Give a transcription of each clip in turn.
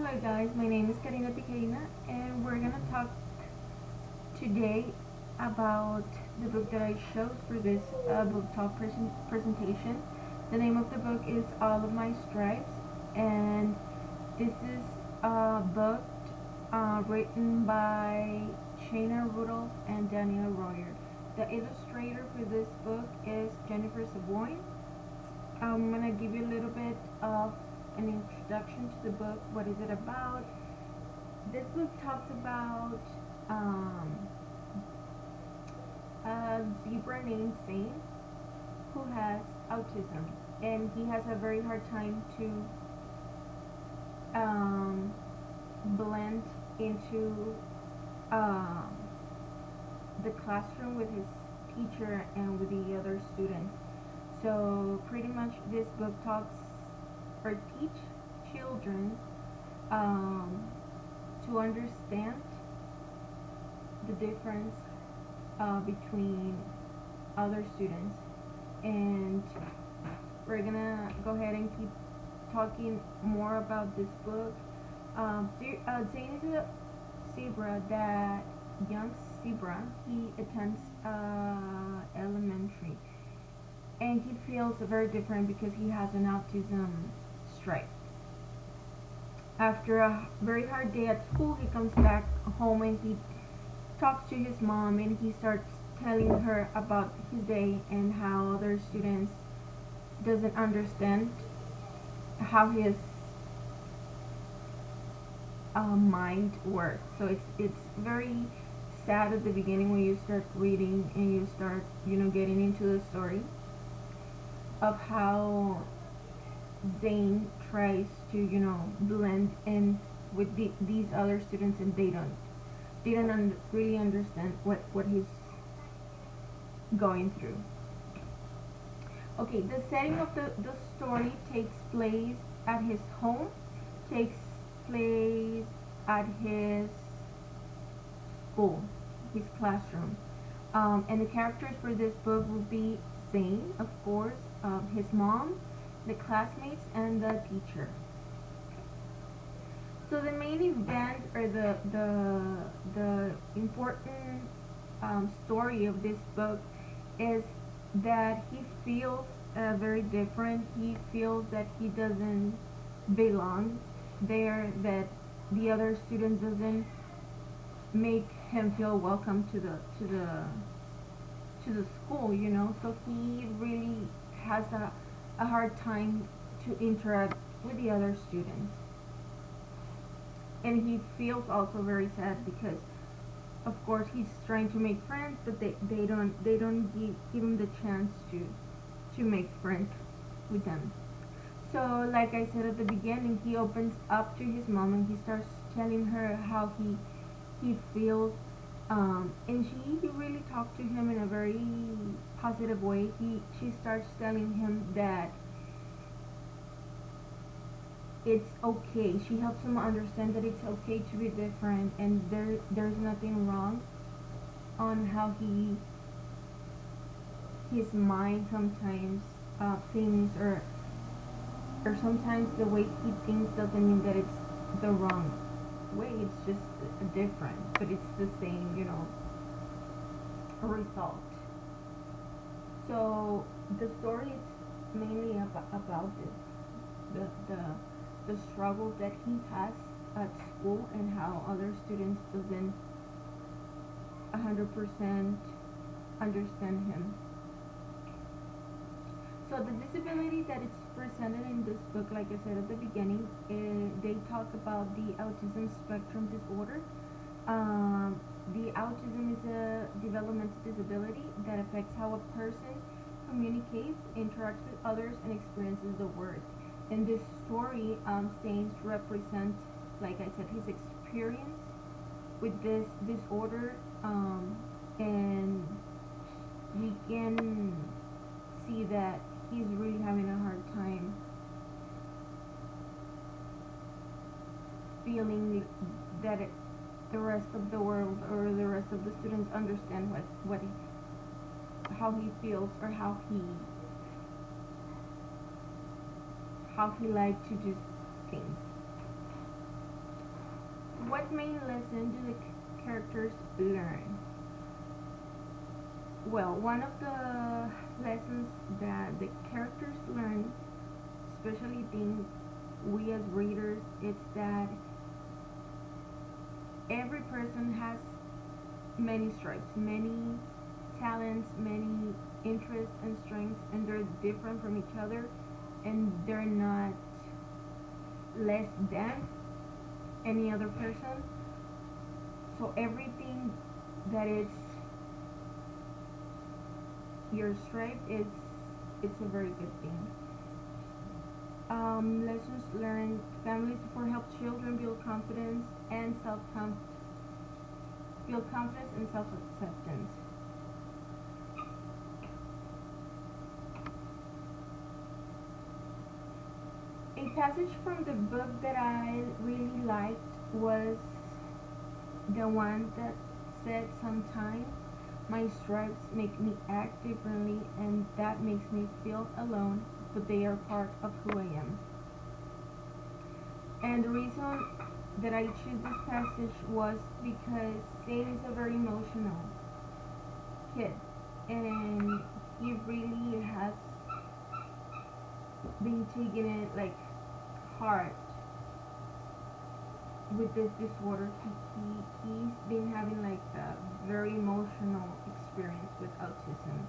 Hello guys, my name is Shaina and we're gonna talk today about the book that I chose for this book talk presentation. The name of the book is All of My Stripes, and this is a book written by Shaina, Rudolph, and Danielle. The illustrator for this book is Zivoin. I'm gonna give you a little bit of an introduction to the book. What is it about? This book talks about a zebra named Zane who has autism, and he has a very hard time to blend into um, the classroom with his teacher and with the other students. So pretty much this book talks or teach children um, to understand the difference between other students, and we're gonna go ahead and keep talking more about this book. Zane is a zebra that young zebra. He attends elementary, and he feels very different because he has an autism stripe. After a very hard day at school, he comes back home and he talks to his mom, and he starts telling her about his day and how other students doesn't understand how his mind works. So it's very sad at the beginning when you start reading and you start getting into the story of how Zane tries to blend in with these other students, and they don't really understand what he's going through. Okay, the setting of the story takes place at his home, takes place at his school, his classroom. And the characters for this book will be Zane, of course, his mom, the classmates, and the teacher. So the main event, or the important story of this book is that he feels very different. He feels that he doesn't belong there, that the other students doesn't make him feel welcome to the school. So he really has a hard time to interact with the other students, and he feels also very sad because of course he's trying to make friends, but they don't give him the chance to make friends with them. So like I said at the beginning, he opens up to his mom and he starts telling her how he feels, and she really talked to him in a very positive way. She starts telling him that it's okay. She helps him understand that it's okay to be different, and there's nothing wrong on how his mind sometimes thinks, or sometimes the way he thinks doesn't mean that it's the wrong way. It's just different, but it's the same result. So the story is mainly about this, the struggles that he has at school, and how other students doesn't 100% understand him. So the disability that is presented in this book, like I said at the beginning, they talk about the autism spectrum disorder. The autism is a developmental disability that affects how a person communicates, interacts with others, and experiences the world. In this story, Saints represent, like I said, his experience with this disorder, and we can see that he's really having a hard time feeling that the rest of the world or the rest of the students understand how he feels, or how he likes to do things. What main lesson do the characters learn? Well, one of the lessons that the characters learn, especially think we as readers, it's that every person has many stripes, many talents, many interests and strengths, and they're different from each other, and they're not less than any other person. So everything that is your stripe is it's a very good thing. Lessons learned: family support help children build confidence and self acceptance. A passage from the book that I really liked was the one that said, "Sometimes my stripes make me act differently, and that makes me feel alone, but they are part of who I am." And the reason that I choose this passage was because Zane is a very emotional kid, and he really has been taking it like hard with this disorder. He's been having like a very emotional experience with autism.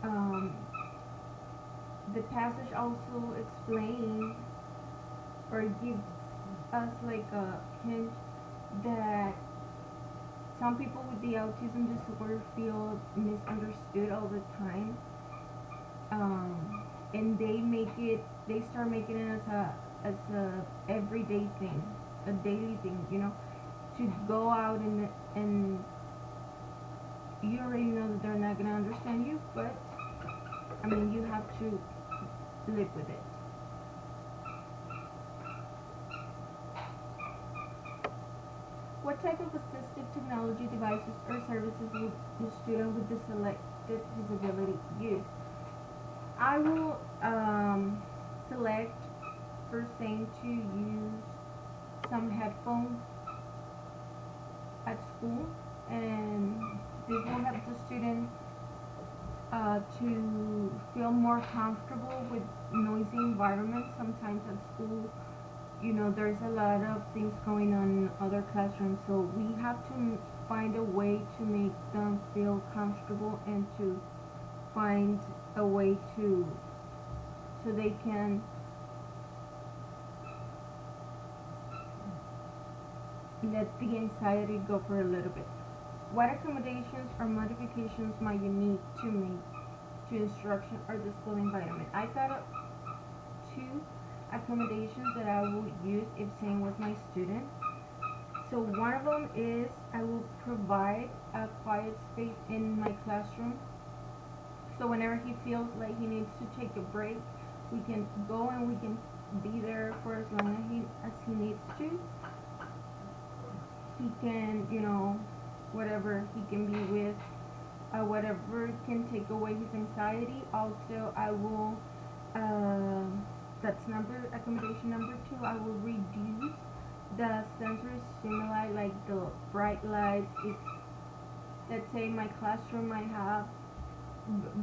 Um, the passage also explains or gives us like a hint that some people with the autism disorder feel misunderstood all the time, and they start making it as a everyday thing, a daily thing, to go out and you already know that they're not gonna understand you, but I mean you have to live with it. What type of assistive technology devices or services would the student with the selected disability use? I will select for saying to use some headphones at school, and this will help the student to feel more comfortable with noisy environments. Sometimes at school, there's a lot of things going on in other classrooms, so we have to find a way to make them feel comfortable and to find a way to so they can let the anxiety go for a little bit. What accommodations or modifications might you need to make to instruction or the school environment? I thought of two accommodations that I would use if Zane was my student. So one of them is I will provide a quiet space in my classroom. So whenever he feels like he needs to take a break, we can go and we can be there for as long as he needs to. He can, whatever he can be with, whatever can take away his anxiety. Also, I will, that's accommodation number two, I will reduce the sensory stimuli like the bright lights. If, let's say, my classroom might have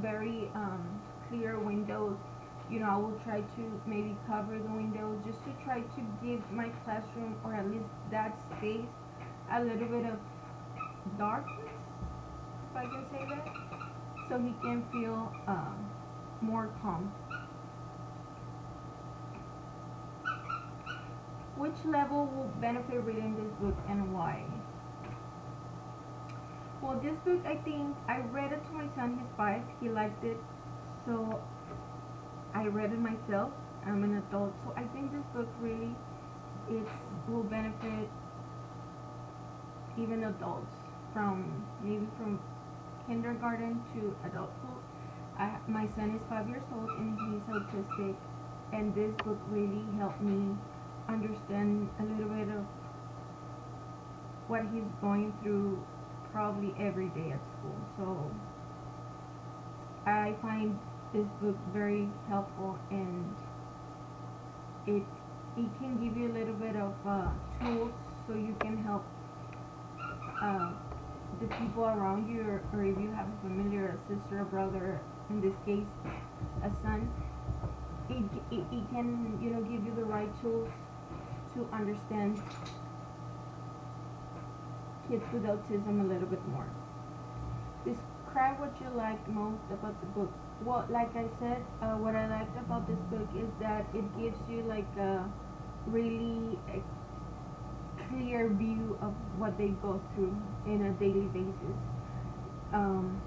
very clear windows, I will try to maybe cover the windows just to try to give my classroom, or at least that space, a little bit of darkness, if I can say that, so he can feel more calm. Which level will benefit reading this book and why? Well, this book, I think I read it to my son. He's 5. He liked it, so I read it myself. I'm an adult, so I think this book really it will benefit even adults, from kindergarten to adulthood. My son is 5 years old and he's autistic, and this book really helped me understand a little bit of what he's going through probably every day at school. So I find this book very helpful, and it it can give you a little bit of tools so you can help uh, the people around you, or if you have a family or a sister, a brother, in this case, a son. It can, give you the right tools to understand kids with autism a little bit more. Describe what you liked most about the book. Well, like I said, what I liked about this book is that it gives you like a really clear view of what they go through in a daily basis. Um,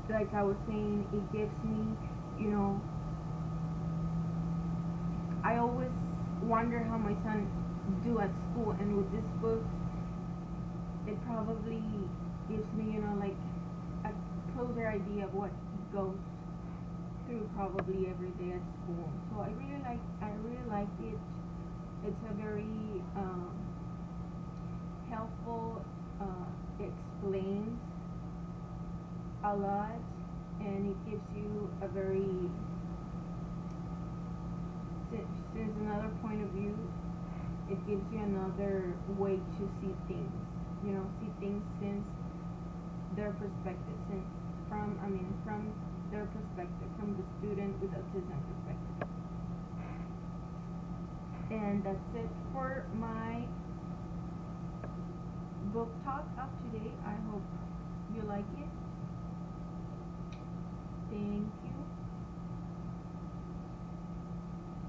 like I was saying, it gives me, you know, I always wonder how my son do at school, and with this book, it probably gives me, like a closer idea of what he goes through probably every day at school. So I really liked it. It's a very helpful, explains a lot, and it gives you a very, since another point of view, it gives you another way to see things. See things since their perspective, from their perspective, from the student with autism perspective. And that's it for my book talk of today. I hope you like it. Thank you.